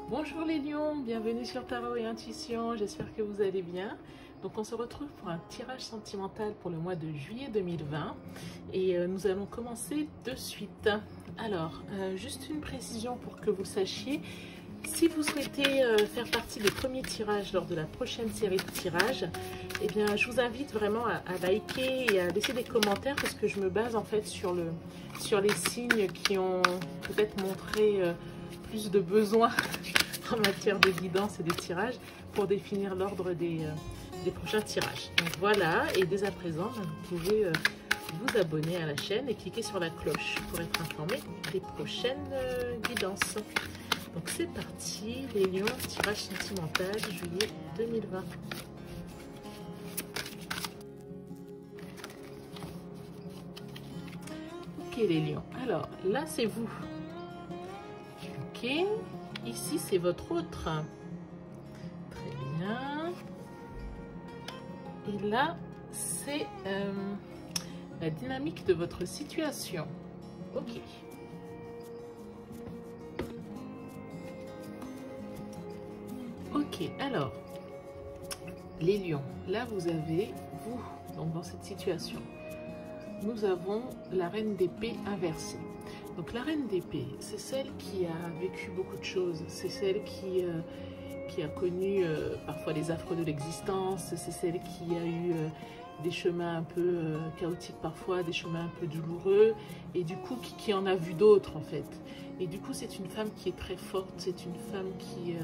Bonjour les lions, bienvenue sur Tarot et Intuition, j'espère que vous allez bien. Donc on se retrouve pour un tirage sentimental pour le mois de juillet 2020 et nous allons commencer de suite. Alors, juste une précision pour que vous sachiez, si vous souhaitez faire partie des premiers tirages lors de la prochaine série de tirages, eh bien je vous invite vraiment à liker et à laisser des commentaires parce que je me base en fait sur les signes qui ont peut-être montré plus de besoins en matière de guidance et de tirage pour définir l'ordre des prochains tirages. Donc voilà, et dès à présent, vous pouvez vous abonner à la chaîne et cliquer sur la cloche pour être informé des prochaines guidances. Donc c'est parti, les lions, tirage sentimental, juillet 2020. Ok les lions, alors là c'est vous. Ok, ici c'est votre autre. Très bien. Et là c'est la dynamique de votre situation. Ok. Ok, alors, les lions, là vous avez, vous, donc dans cette situation, nous avons la reine d'épée inversée. Donc la reine d'épée, c'est celle qui a vécu beaucoup de choses, c'est celle qui a connu parfois les affres de l'existence, c'est celle qui a eu des chemins un peu chaotiques parfois, des chemins un peu douloureux, et du coup qui en a vu d'autres en fait. Et du coup c'est une femme qui est très forte, c'est une femme qui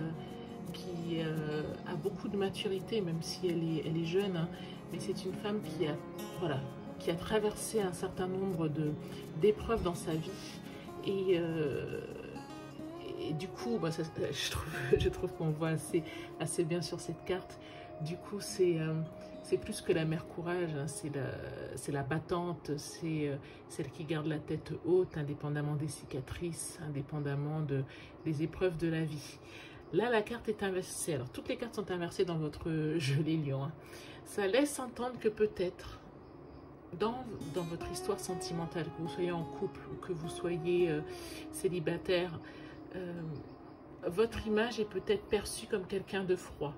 a beaucoup de maturité, même si elle est jeune, hein, mais c'est une femme qui a traversé un certain nombre d'épreuves dans sa vie. Et du coup, bah, je trouve qu'on voit assez bien sur cette carte. Du coup, c'est plus que la mère courage, hein, c'est la battante, c'est celle qui garde la tête haute, indépendamment des cicatrices, indépendamment des épreuves de la vie. Là, la carte est inversée. Alors, toutes les cartes sont inversées dans votre jeu, les lions. Hein. Ça laisse entendre que peut-être, dans votre histoire sentimentale, que vous soyez en couple ou que vous soyez célibataire, votre image est peut-être perçue comme quelqu'un de froid.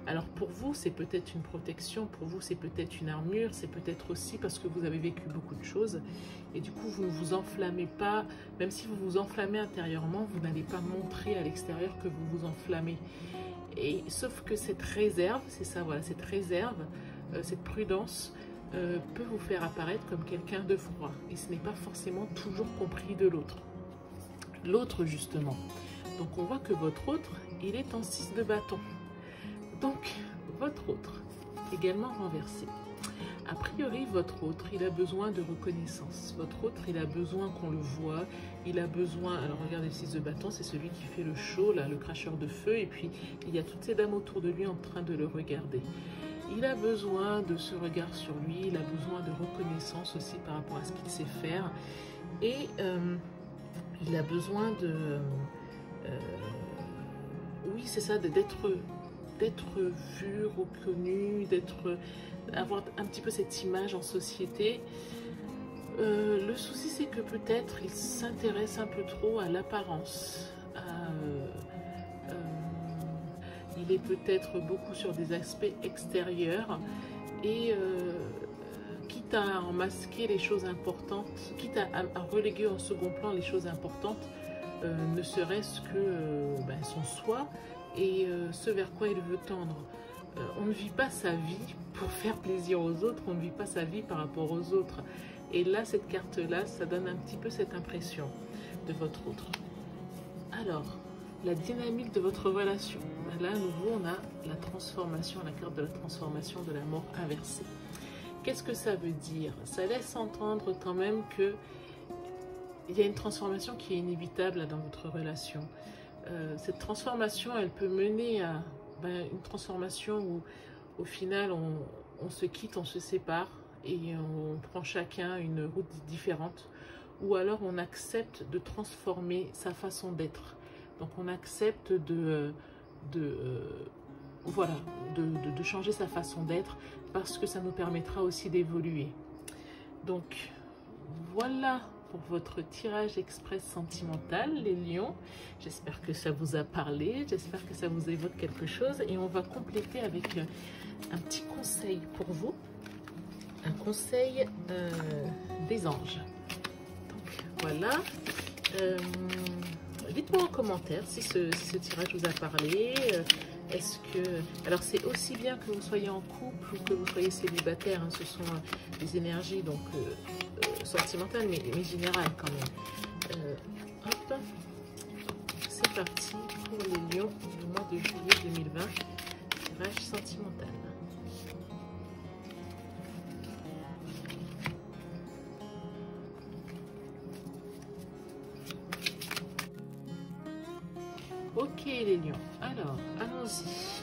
Alors pour vous, c'est peut-être une protection, pour vous, c'est peut-être une armure, c'est peut-être aussi parce que vous avez vécu beaucoup de choses. Et du coup, vous ne vous enflammez pas, même si vous vous enflammez intérieurement, vous n'allez pas montrer à l'extérieur que vous vous enflammez. Et sauf que cette réserve, c'est ça, voilà, cette réserve, cette prudence peut vous faire apparaître comme quelqu'un de froid. Et ce n'est pas forcément toujours compris de l'autre. L'autre, justement. Donc on voit que votre autre, il est en 6 de bâton. Donc votre autre, également renversé. A priori, votre autre, il a besoin de reconnaissance. Votre autre, il a besoin qu'on le voit. Il a besoin, alors regardez le 6 de bâton, c'est celui qui fait le show, là, le cracheur de feu. Et puis il y a toutes ces dames autour de lui en train de le regarder. Il a besoin de ce regard sur lui. Il a besoin de reconnaissance aussi par rapport à ce qu'il sait faire. Et il a besoin de... oui, c'est ça, d'être vu, reconnu, avoir un petit peu cette image en société. Le souci, c'est que peut-être il s'intéresse un peu trop à l'apparence. Il est peut-être beaucoup sur des aspects extérieurs et quitte à en masquer les choses importantes, quitte à reléguer en second plan les choses importantes, ne serait-ce que son soi et ce vers quoi il veut tendre. On ne vit pas sa vie pour faire plaisir aux autres, on ne vit pas sa vie par rapport aux autres. Et là, cette carte-là, ça donne un petit peu cette impression de votre autre. Alors, la dynamique de votre relation. Là, à nouveau, on a la transformation, la carte de la transformation de la mort inversée. Qu'est-ce que ça veut dire? Ça laisse entendre quand même que il y a une transformation qui est inévitable dans votre relation. Cette transformation, elle peut mener à une transformation où, au final, on se quitte, on se sépare et on prend chacun une route différente. Ou alors, on accepte de transformer sa façon d'être. Donc, on accepte de changer sa façon d'être parce que ça nous permettra aussi d'évoluer. Donc, voilà pour votre tirage express sentimental, les lions. J'espère que ça vous a parlé, j'espère que ça vous évoque quelque chose. Et on va compléter avec un petit conseil pour vous, un conseil des anges. Donc voilà. Dites-moi en commentaire si ce tirage vous a parlé. Est-ce que... Alors c'est aussi bien que vous soyez en couple ou que vous soyez célibataire, hein, ce sont des énergies donc sentimentales mais générales quand même. Hop, c'est parti pour les lions du mois de juillet 2020, tirage sentimental. Ok les lions, alors allons-y.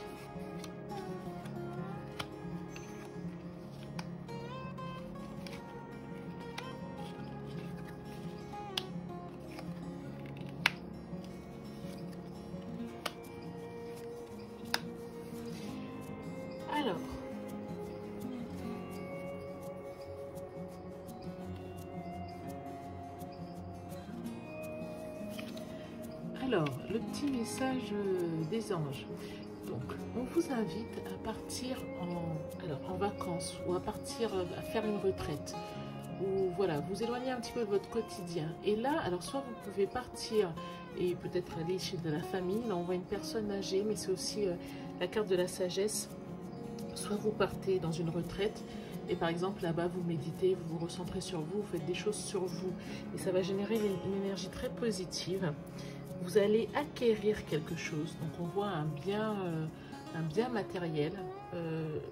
Alors, le petit message des anges. Donc, on vous invite à partir en vacances ou à partir à faire une retraite. Ou voilà, vous éloignez un petit peu de votre quotidien. Et là, alors soit vous pouvez partir et peut-être aller chez de la famille. Là, on voit une personne âgée, mais c'est aussi la carte de la sagesse. Soit vous partez dans une retraite et par exemple là-bas vous méditez, vous vous recentrez sur vous, vous faites des choses sur vous et ça va générer une énergie très positive. Vous allez acquérir quelque chose, donc on voit un bien matériel.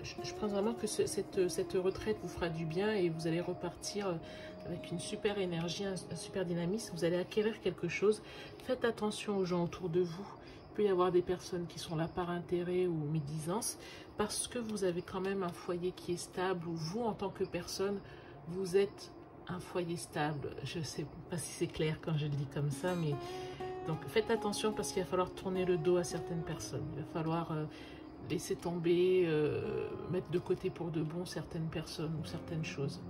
Je pense vraiment que cette retraite vous fera du bien et vous allez repartir avec une super énergie, un super dynamisme. Vous allez acquérir quelque chose. Faites attention aux gens autour de vous. Il peut y avoir des personnes qui sont là par intérêt ou médisance parce que vous avez quand même un foyer qui est stable ou vous en tant que personne, vous êtes un foyer stable. Je ne sais pas si c'est clair quand je le dis comme ça, mais donc faites attention parce qu'il va falloir tourner le dos à certaines personnes. Il va falloir laisser tomber, mettre de côté pour de bon certaines personnes ou certaines choses.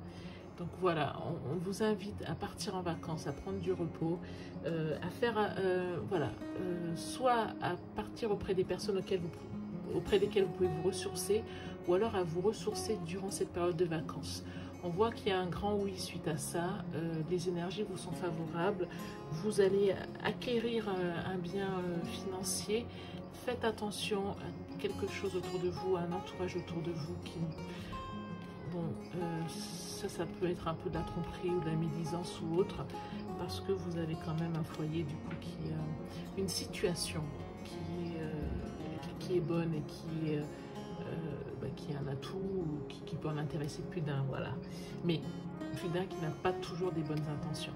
Donc voilà, on vous invite à partir en vacances, à prendre du repos, à faire, soit à partir auprès des personnes auprès desquelles vous pouvez vous ressourcer, ou alors à vous ressourcer durant cette période de vacances. On voit qu'il y a un grand oui suite à ça, les énergies vous sont favorables, vous allez acquérir un bien financier. Faites attention à quelque chose autour de vous, à un entourage autour de vous qui... Bon, ça peut être un peu de la tromperie ou de la médisance ou autre, parce que vous avez quand même un foyer du coup qui une situation qui est bonne et qui est un atout, qui peut en intéresser plus d'un, voilà. Mais plus d'un qui n'a pas toujours des bonnes intentions.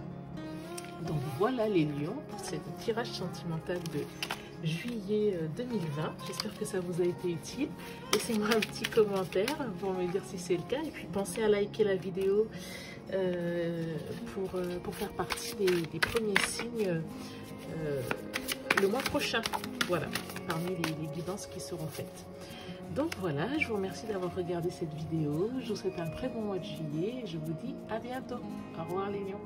Donc voilà les lions pour ce tirage sentimental de juillet 2020. J'espère que ça vous a été utile. Laissez-moi un petit commentaire pour me dire si c'est le cas. Et puis pensez à liker la vidéo pour faire partie des premiers signes le mois prochain. Voilà, parmi les guidances qui seront faites. Donc voilà, je vous remercie d'avoir regardé cette vidéo. Je vous souhaite un très bon mois de juillet et je vous dis à bientôt. Au revoir les lions.